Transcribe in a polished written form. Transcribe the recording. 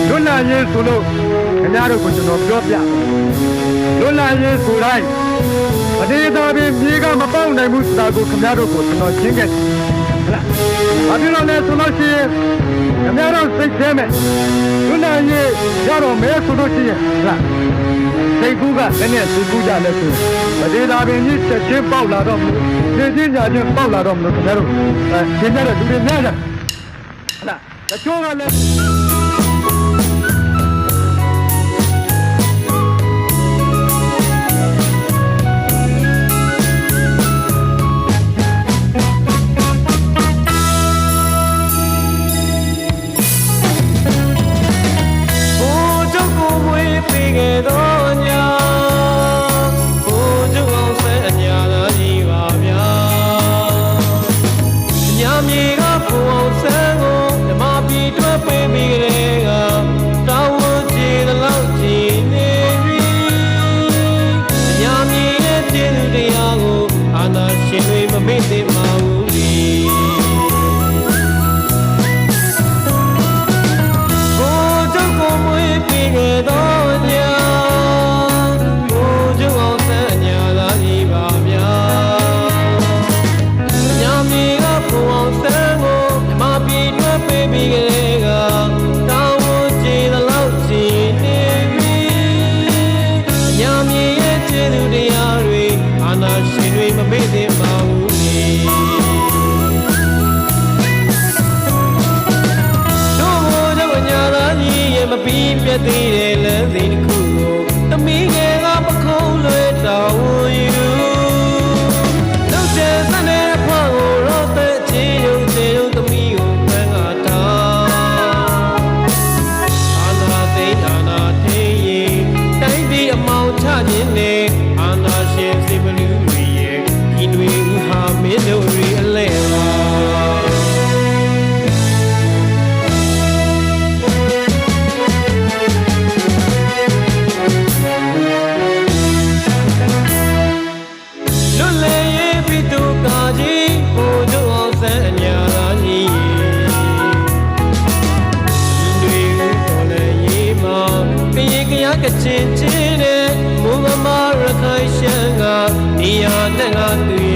လွတ်လပ်ရေးဆိုလို့ခင်ဗျားတို့ကိုကျွန်တော်ပြောပြလွတ်လပ်ရေးဆိုတိုင်းအတေးသားပြီးမြေကမပေါက်နိုင်ဘူးဆိုတာကိုခင်ဗျားတို့ကိုကျွန်တော်ရှင်းခဲ့ဟုတ်လားဘာဖြစ်လို့လဲဆိုလို့ရှိရင်ခင်ဗျားတို့စိတ်ထဲမှာလွတ်လပ်ရေးရတော့မဲဆိုလို့ရှိရင်ဟုတ်လားစိတ်ကူးကလည်းနဲ့စိတ်ကူးကြလဲဆိုအတေးသားပြီးကြီးချက်ချင်းပေါက်လာတော့မလို့နေချင်းညာချင်းပေါက်လာတော့မလို့ခင်ဗျားတို့ရှင်းကြတဲ့လူတွေများကြဟုတ်လားတချို့ကလည်းပြတ်သေးတယ်လမ်းစဉ်တစ်ခုကိုသမီးငယ်ကပခုံးလွဲတောင်းယူလောက်ကျစတဲ့ဖွားကိုတော့တဲ့ချင်းရုံချင်းရုံသမီးကိုပန်းကတာအာနာသိအာနာထိရင်တိုင်းပြည်အမောင်ချခြင်းနဲ့အာနာရှင်စီပလူတွေရဲ့ဒီတွေဦးဟာမင်းတို့တွေအလဲပါကချင်းချင်းနဲ့မူမမရခိုင်ရှန်ကနေရာနဲ့ငါသူ